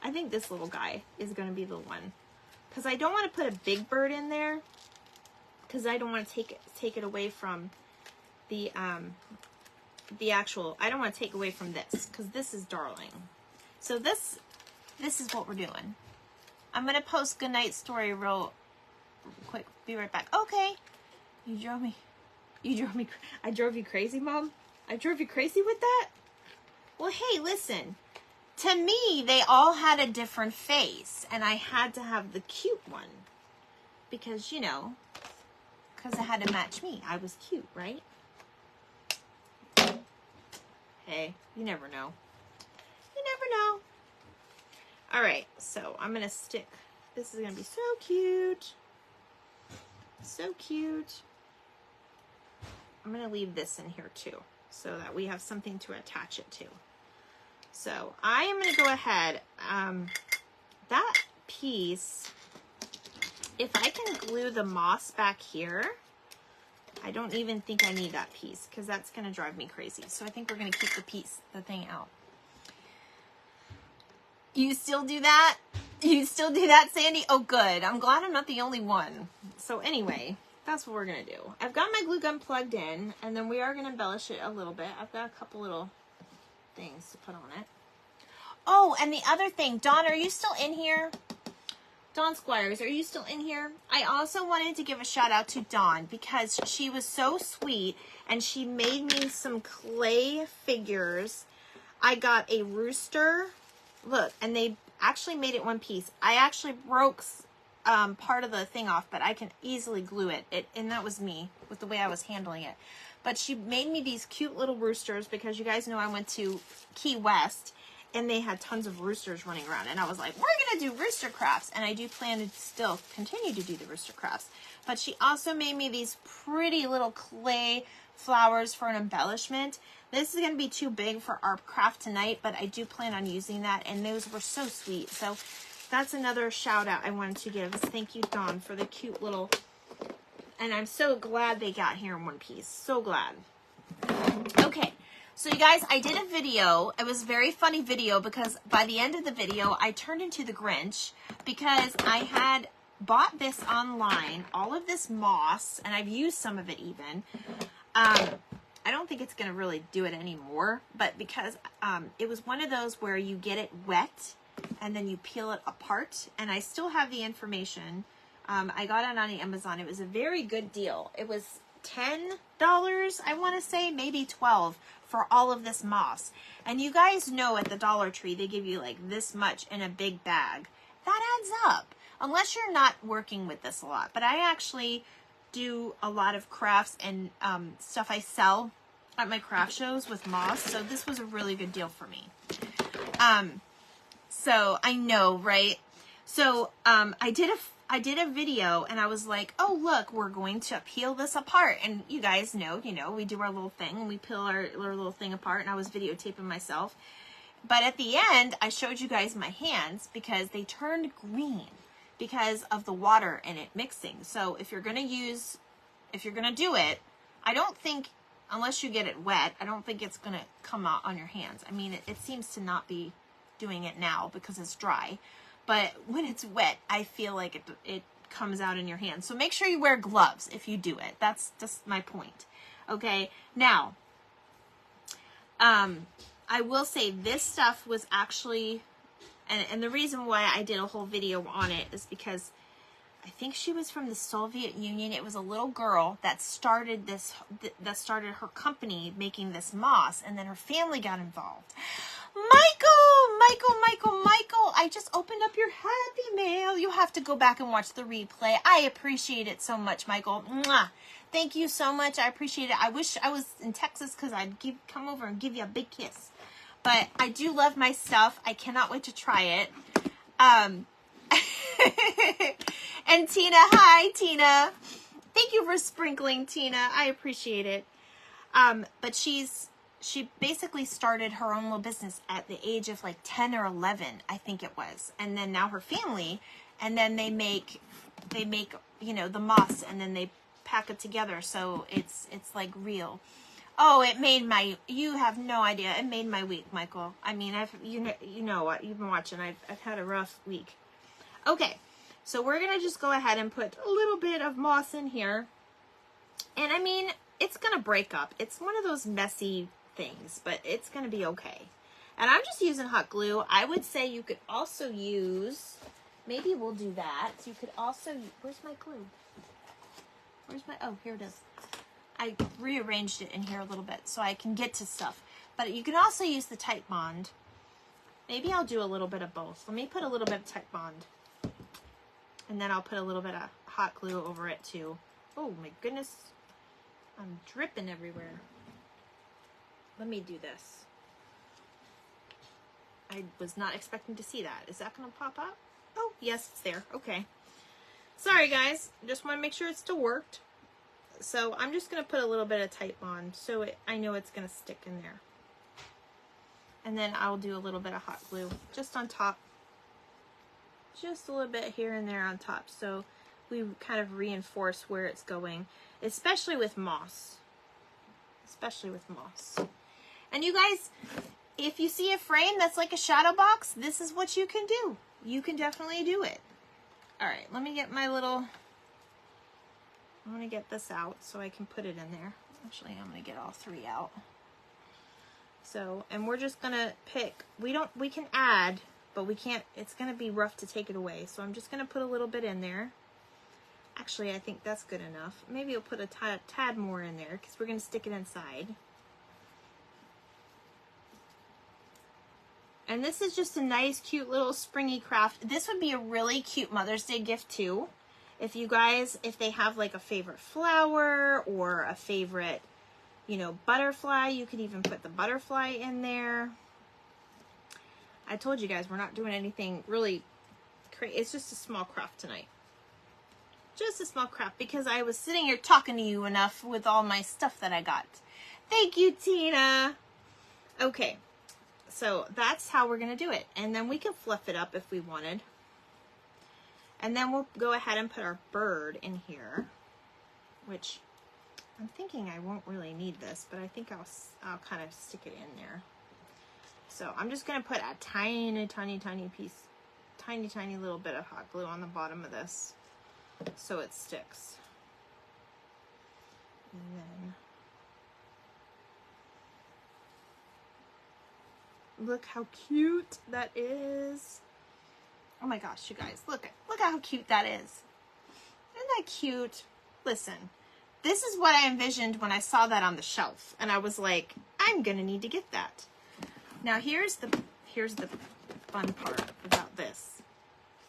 I think this little guy is going to be the one, because I don't want to put a big bird in there. because I don't want to take it away from the actual, I don't want to take away from this, because this is darling. So this is what we're doing. I'm going to post goodnight story real quick. Be right back. Okay. I drove you crazy, Mom? I drove you crazy with that? Well, hey, listen. To me, they all had a different face, and I had to have the cute one. Because, you know, because it had to match me. I was cute, right? Hey, you never know. You never know. All right, so I'm going to stick. This is going to be so cute. So cute. I'm going to leave this in here too, so that we have something to attach it to. So I am going to go ahead. That piece, if I can glue the moss back here, I don't even think I need that piece, because that's going to drive me crazy. So I think we're going to keep the thing out. You still do that? You still do that, Sandy? Oh, good. I'm glad I'm not the only one. So anyway, that's what we're going to do. I've got my glue gun plugged in, and then we are going to embellish it a little bit. I've got a couple little things to put on it. Oh, and the other thing, Dawn, are you still in here? Dawn Squires, are you still in here? I also wanted to give a shout out to Dawn, because she was so sweet, and she made me some clay figures. I got a rooster. Look, and they actually made it one piece. I actually broke part of the thing off, but I can easily glue it. And that was me with the way I was handling it. But she made me these cute little roosters, because you guys know I went to Key West, and they had tons of roosters running around. And I was like, we're going to do rooster crafts. And I do plan to still continue to do the rooster crafts. But she also made me these pretty little clay flowers for an embellishment. This is going to be too big for our craft tonight, but I do plan on using that, and those were so sweet. So that's another shout out I wanted to give. Thank you, Dawn, for the cute little, and I'm so glad they got here in one piece. So glad. Okay, so you guys, I did a video. It was a very funny video, because by the end of the video, I turned into the Grinch, because I had bought this online, all of this moss, and I've used some of it even. I don't think it's going to really do it anymore, but because it was one of those where you get it wet and then you peel it apart, and I still have the information. I got it on Amazon. It was a very good deal. It was $10, I want to say, maybe $12 for all of this moss. And you guys know at the Dollar Tree, they give you like this much in a big bag. That adds up, unless you're not working with this a lot. But I actually do a lot of crafts and stuff I sell at my craft shows with moss, so this was a really good deal for me. So I know, right? So I did a video, and I was like, oh look, we're going to peel this apart, and you guys know, we do our little thing and we peel our little thing apart, and I was videotaping myself. But at the end, I showed you guys my hands, because they turned green because of the water in it mixing. So if you're going to do it, I don't think, unless you get it wet, I don't think it's going to come out on your hands. I mean, it seems to not be doing it now because it's dry. But when it's wet, I feel like it comes out in your hands. So make sure you wear gloves if you do it. That's just my point. Okay, now, I will say this stuff was actually, and the reason why I did a whole video on it is because I think she was from the Soviet Union. It was a little girl that started this, that started her company making this moss, and then her family got involved. Michael, I just opened up your happy mail. You have to go back and watch the replay. I appreciate it so much, Michael. Mwah. Thank you so much. I appreciate it. I wish I was in Texas, because I'd come over and give you a big kiss. But I do love my stuff. I cannot wait to try it. And Tina, hi, Tina. Thank you for sprinkling, Tina. I appreciate it. But she basically started her own little business at the age of like 10 or 11, I think it was. And then now her family, and then they make, the moss, and then they pack it together. So it's like real. Oh, it made you have no idea. It made my week, Michael. I mean, you know what, you've been watching. I've had a rough week. Okay. So we're going to just go ahead and put a little bit of moss in here. And I mean, it's going to break up. It's one of those messy things, but it's going to be okay. And I'm just using hot glue. I would say you could also use, maybe we'll do that. You could also, where's my glue? Where's my, oh, here it is. I rearranged it in here a little bit so I can get to stuff. But you can also use the Type Bond. Maybe I'll do a little bit of both. Let me put a little bit of Type Bond. And then I'll put a little bit of hot glue over it too. Oh my goodness. I'm dripping everywhere. Let me do this. I was not expecting to see that. Is that going to pop up? Oh, yes, it's there. Okay. Sorry, guys. Just want to make sure it still worked. So I'm just going to put a little bit of Type Bond so I know it's going to stick in there. And then I'll do a little bit of hot glue just on top. Just a little bit here and there on top. So we kind of reinforce where it's going. Especially with moss. Especially with moss. And you guys, if you see a frame that's like a shadow box, this is what you can do. You can definitely do it. All right, let me get my little, I'm gonna get this out so I can put it in there. Actually, I'm gonna get all three out. So, and we're just gonna pick, we can add, but we can't, it's gonna be rough to take it away. So I'm just gonna put a little bit in there. Actually, I think that's good enough. Maybe I'll put a tad more in there because we're gonna stick it inside. And this is just a nice, cute little springy craft. This would be a really cute Mother's Day gift too. If you guys, if they have like a favorite flower or a favorite, you know, butterfly, you could even put the butterfly in there. I told you guys, we're not doing anything really crazy. It's just a small craft tonight. Just a small craft because I was sitting here talking to you enough with all my stuff that I got. Thank you, Tina. Okay. So that's how we're going to do it. And then we can fluff it up if we wanted. And then we'll go ahead and put our bird in here, which I'm thinking I won't really need this, but I think I'll kind of stick it in there. So I'm just going to put a tiny, tiny, tiny piece, tiny, tiny little bit of hot glue on the bottom of this so it sticks. And then look how cute that is. Oh my gosh, you guys, look how cute that is. Isn't that cute? Listen, this is what I envisioned when I saw that on the shelf. And I was like, I'm gonna need to get that. Now here's the fun part about this.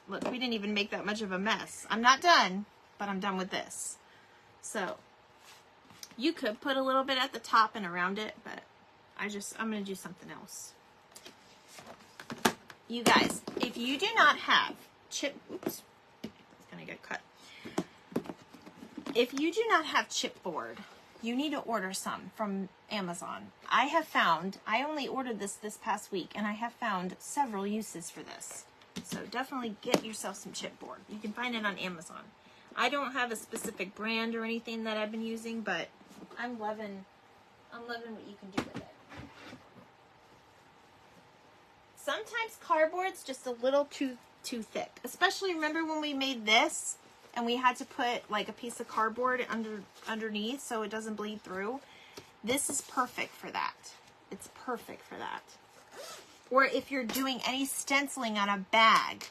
Look, we didn't even make that much of a mess. I'm not done, but I'm done with this. So you could put a little bit at the top and around it, but I'm gonna do something else. You guys, if you do not have oops, it's gonna get cut. If you do not have chipboard, you need to order some from Amazon. I only ordered this past week, and I have found several uses for this. So definitely get yourself some chipboard. You can find it on Amazon. I don't have a specific brand or anything that I've been using, but I'm loving what you can do with it. Sometimes cardboard's just a little too thick. Especially, remember when we made this and we had to put like a piece of cardboard underneath so it doesn't bleed through? This is perfect for that. It's perfect for that. Or if you're doing any stenciling on a bag,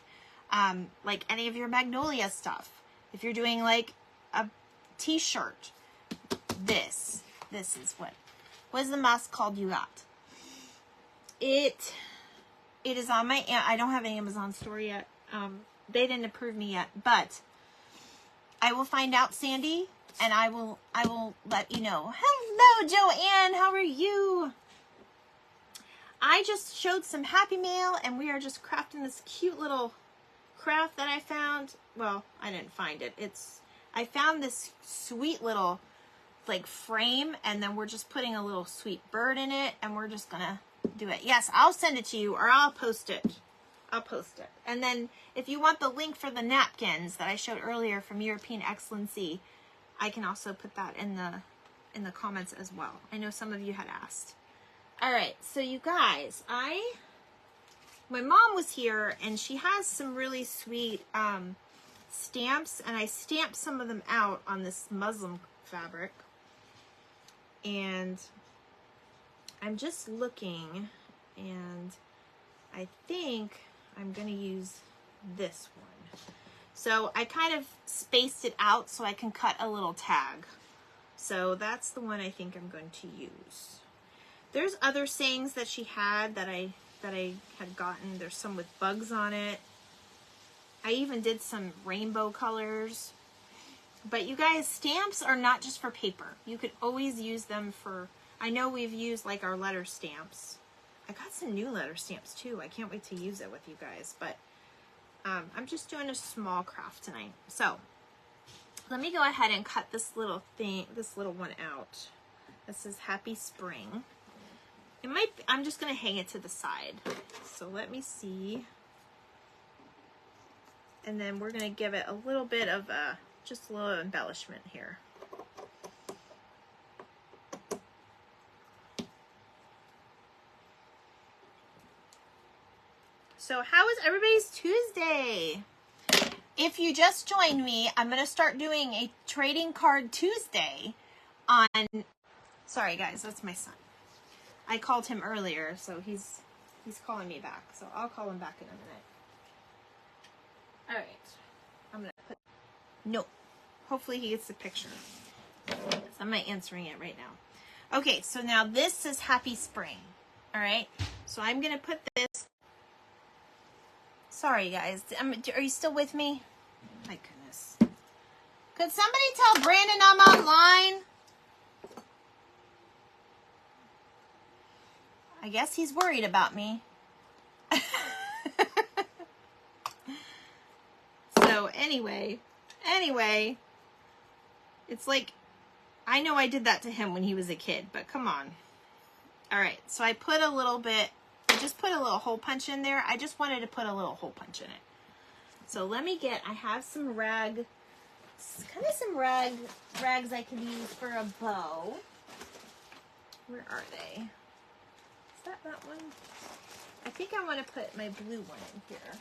like any of your Magnolia stuff. If you're doing like a t-shirt, this is what is the mask called you got? It is on my, I don't have an Amazon store yet. They didn't approve me yet, but I will find out, Sandy, and I will let you know. Hello, Joanne, how are you? I just showed some Happy Mail, and we are just crafting this cute little craft that I found. Well, I didn't find it. I found this sweet little like frame, and then we're just putting a little sweet bird in it, and we're just gonna do it. Yes, I'll send it to you, or I'll post it. And then if you want the link for the napkins that I showed earlier from European Excellency, I can also put that in the comments as well. I know some of you had asked. All right, so you guys, my mom was here and she has some really sweet stamps, and I stamped some of them out on this muslin fabric. And I'm just looking, and I think I'm going to use this one. So I kind of spaced it out so I can cut a little tag. So that's the one I think I'm going to use. There's other sayings that she had that I had gotten. There's some with bugs on it. I even did some rainbow colors. But you guys, stamps are not just for paper. You could always use them for, I know we've used like our letter stamps. I got some new letter stamps too. I can't wait to use it with you guys. But I'm just doing a small craft tonight. So let me go ahead and cut this little thing, this little one out. This says Happy Spring. It might be, I'm just going to hang it to the side. So let me see. And then we're going to give it a little bit of just a little embellishment here. So how was everybody's Tuesday? If you just joined me, I'm going to start doing a trading card Tuesday on, sorry guys, that's my son. I called him earlier, so he's calling me back. So I'll call him back in a minute. All right. I'm going to put, no. Hopefully he gets the picture. So I'm not answering it right now. Okay, so now this says Happy Spring. All right. So I'm going to put this. Sorry, guys. Are you still with me? My goodness. Could somebody tell Brandon I'm online? I guess he's worried about me. So anyway, it's like, I know I did that to him when he was a kid, but come on. All right, so I put a little bit, I just put a little hole punch in there. I just wanted to put a little hole punch in it. So let me get, I have some rags I can use for a bow. Where are they? Is that one? I think I want to put my blue one in here.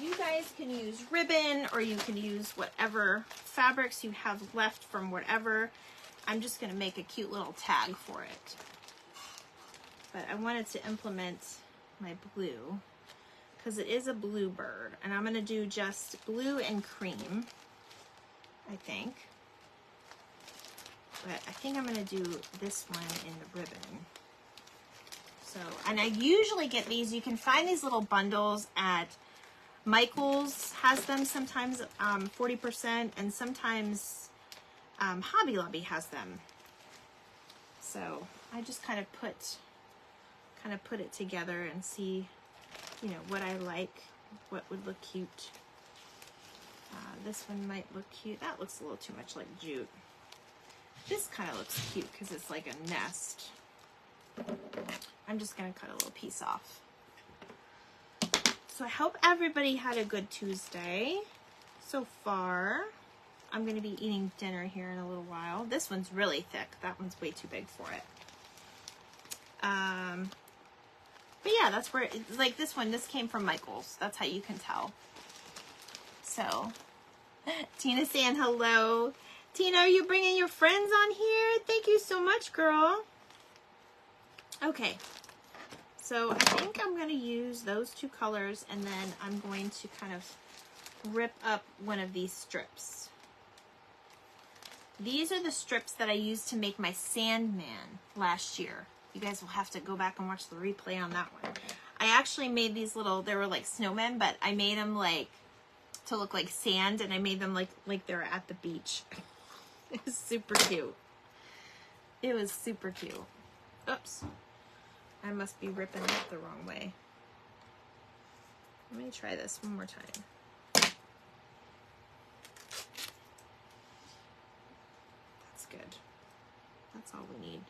You guys can use ribbon, or you can use whatever fabrics you have left from whatever. I'm just going to make a cute little tag for it. But I wanted to implement my blue because it is a blue bird. And I'm going to do just blue and cream, I think. But I think I'm going to do this one in the ribbon. So, and I usually get these. You can find these little bundles at Michael's has them sometimes 40%, and sometimes Hobby Lobby has them. So I just kind of put it together and see, you know, what I like, what would look cute. This one might look cute. That looks a little too much like jute. This kind of looks cute because it's like a nest. I'm just going to cut a little piece off. So I hope everybody had a good Tuesday so far. I'm going to be eating dinner here in a little while. This one's really thick. That one's way too big for it. But yeah, that's where, it's like this one, this came from Michael's. That's how you can tell. So, Tina saying hello. Tina, are you bringing your friends on here? Thank you so much, girl. Okay. So I think I'm going to use those two colors, and then I'm going to kind of rip up one of these strips. These are the strips that I used to make my Sandman last year. You guys will have to go back and watch the replay on that one. I actually made these little, they were like snowmen, but I made them like to look like sand, and I made them like they were at the beach. It was super cute. It was super cute. Oops. I must be ripping it the wrong way. Let me try this one more time. That's good. That's all we need.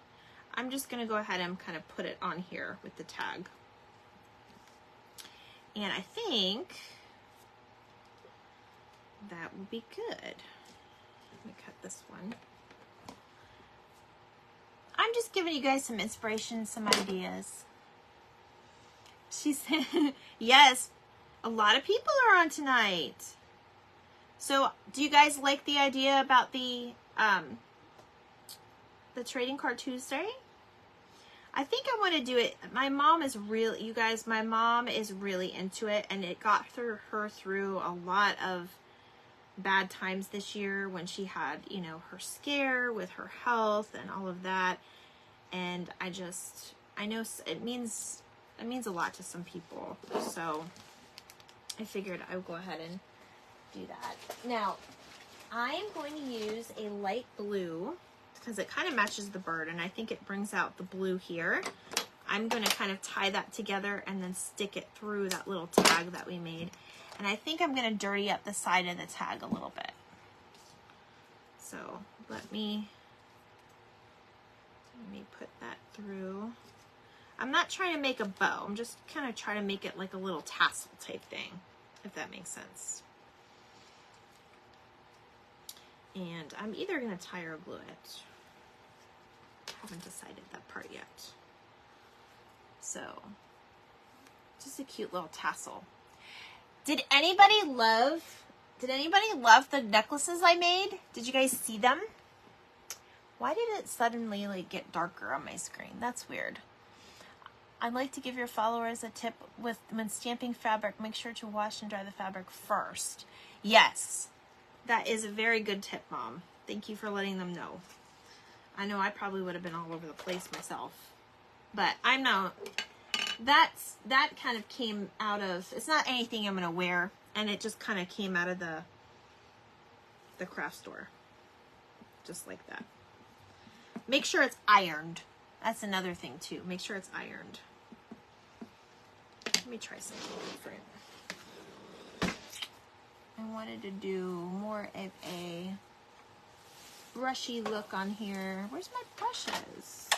I'm just going to go ahead and kind of put it on here with the tag. And I think that will be good. Let me cut this one. I'm just giving you guys some inspiration, some ideas. She said, yes, a lot of people are on tonight. So do you guys like the idea about the Trading Card Tuesday? I think I want to do it. My mom is really, you guys, my mom is really into it, and it got her through a lot of bad times this year when she had, you know, her scare with her health and all of that. And I know it means a lot to some people. So I figured I would go ahead and do that. Now, I am going to use a light blue because it kind of matches the bird, and I think it brings out the blue here. I'm going to kind of tie that together and then stick it through that little tag that we made. And I think I'm going to dirty up the side of the tag a little bit. So let me put that through. I'm not trying to make a bow. I'm just kind of trying to make it like a little tassel type thing, if that makes sense. And I'm either going to tie or glue it. Haven't decided that part yet. So, just a cute little tassel. Did anybody love the necklaces I made? Did you guys see them? Why did it suddenly like get darker on my screen? That's weird. I'd like to give your followers a tip when stamping fabric, make sure to wash and dry the fabric first. Yes, that is a very good tip, Mom. Thank you for letting them know. I know I probably would have been all over the place myself, but I'm not. That kind of came out of, it's not anything I'm going to wear, and it just kind of came out of the craft store. Just like that. Make sure it's ironed. That's another thing too. Make sure it's ironed. Let me try something different. I wanted to do more of a brushy look on here. Where's my brushes?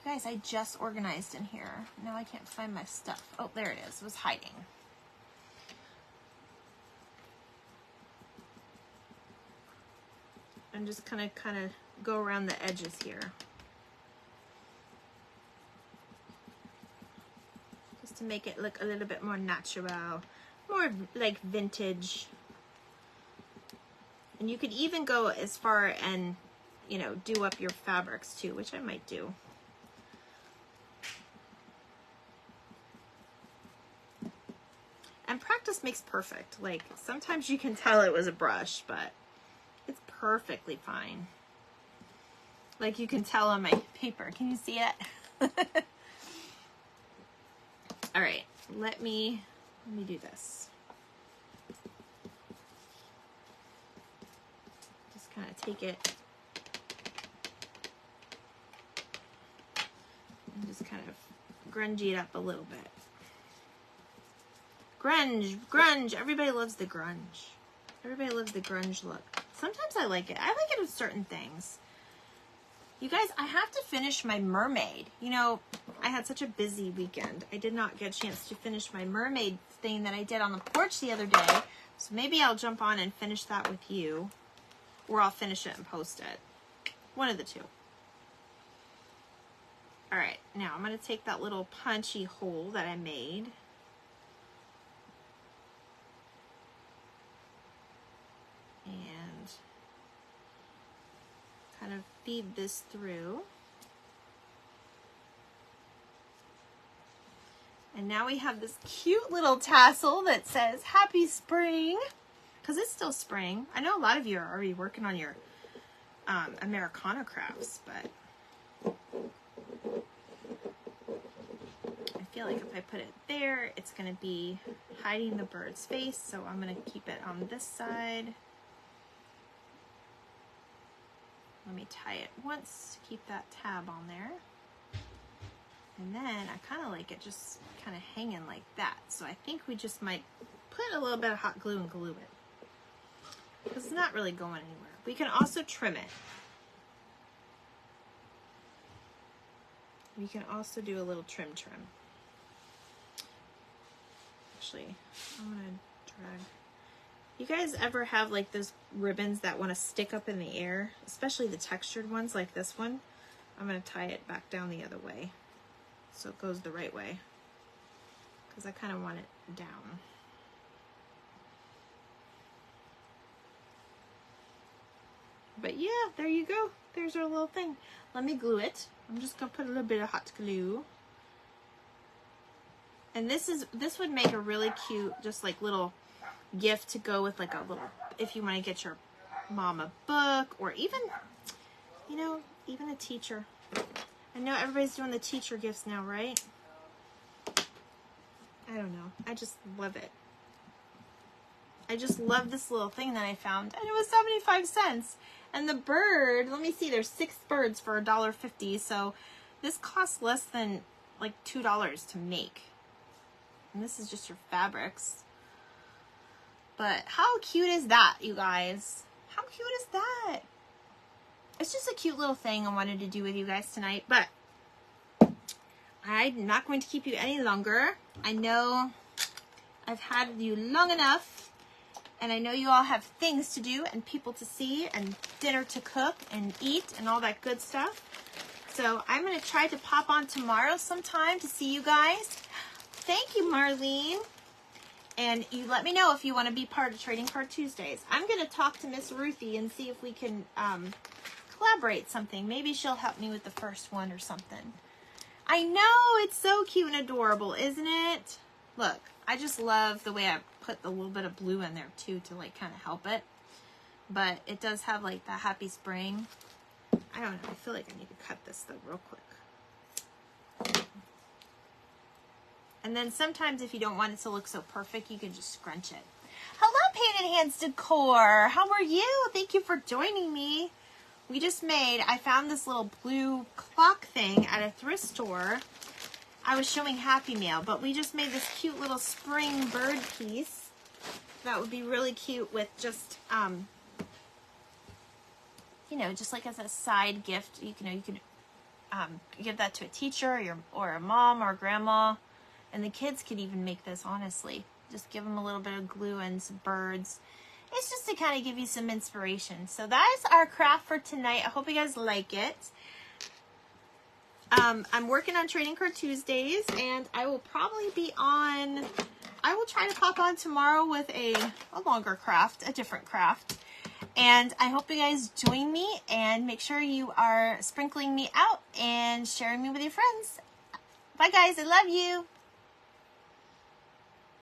Guys, I just organized in here. Now I can't find my stuff. Oh, there it is. It was hiding. I'm just kind of go around the edges here. Just to make it look a little bit more natural, more like vintage. And you could even go as far and, you know, do up your fabrics too, which I might do. And practice makes perfect. Like, sometimes you can tell it was a brush, but it's perfectly fine. Like you can tell on my paper. Can you see it? All right, let me do this. Just kind of take it and just kind of grungy it up a little bit. Grunge. Everybody loves the grunge. Everybody loves the grunge look. Sometimes I like it. I like it with certain things. You guys, I have to finish my mermaid. You know, I had such a busy weekend. I did not get a chance to finish my mermaid thing that I did on the porch the other day. So maybe I'll jump on and finish that with you. Or I'll finish it and post it. One of the two. Alright, now I'm going to take that little punchy hole that I made. And kind of feed this through. And now we have this cute little tassel that says Happy Spring, because it's still spring. I know a lot of you are already working on your Americana crafts, but I feel like if I put it there, it's going to be hiding the bird's face, so I'm going to keep it on this side. Let me tie it once to keep that tab on there. And then I kind of like it just kind of hanging like that. So I think we just might put a little bit of hot glue and glue it, because it's not really going anywhere. We can also trim it. We can also do a little trim. Actually, I'm going to drag. You guys ever have like those ribbons that want to stick up in the air, especially the textured ones like this one? I'm going to tie it back down the other way so it goes the right way, because I kind of want it down. But yeah, there you go. There's our little thing. Let me glue it. I'm just gonna put a little bit of hot glue. And this would make a really cute, just like little gift to go with like a little, if you want to get your mom a book, or even, you know, even a teacher. I know everybody's doing the teacher gifts now, right? I don't know. I just love it. I just love this little thing that I found. And it was 75 cents. And the bird, let me see, there's 6 birds for $1.50. So this costs less than like $2 to make. And this is just your fabrics. But how cute is that, you guys? How cute is that? It's just a cute little thing I wanted to do with you guys tonight. But I'm not going to keep you any longer. I know I've had you long enough. And I know you all have things to do and people to see and dinner to cook and eat and all that good stuff. So I'm going to try to pop on tomorrow sometime to see you guys. Thank you, Marlene. And you let me know if you want to be part of Trading Card Tuesdays. I'm going to talk to Miss Ruthie and see if we can collaborate something. Maybe she'll help me with the first one or something. I know, it's so cute and adorable, isn't it? Look, I just love the way I put a little bit of blue in there too to like kind of help it. But it does have like that happy spring. I don't know, I feel like I need to cut this though real quick. And then sometimes if you don't want it to look so perfect, you can just scrunch it. Hello, Painted Hands Decor. How are you? Thank you for joining me. We just made, I found this little blue clock thing at a thrift store. I was showing Happy Mail, but we just made this cute little spring bird piece. That would be really cute with just, you know, just like as a side gift. You could give that to a teacher or a mom or a grandma. And the kids could even make this, honestly. Just give them a little bit of glue and some birds. It's just to kind of give you some inspiration. So that is our craft for tonight. I hope you guys like it. I'm working on Trading Card Tuesdays, and I will probably be on, I will try to pop on tomorrow with a longer craft, a different craft. And I hope you guys join me, and make sure you are sprinkling me out and sharing me with your friends. Bye guys, I love you.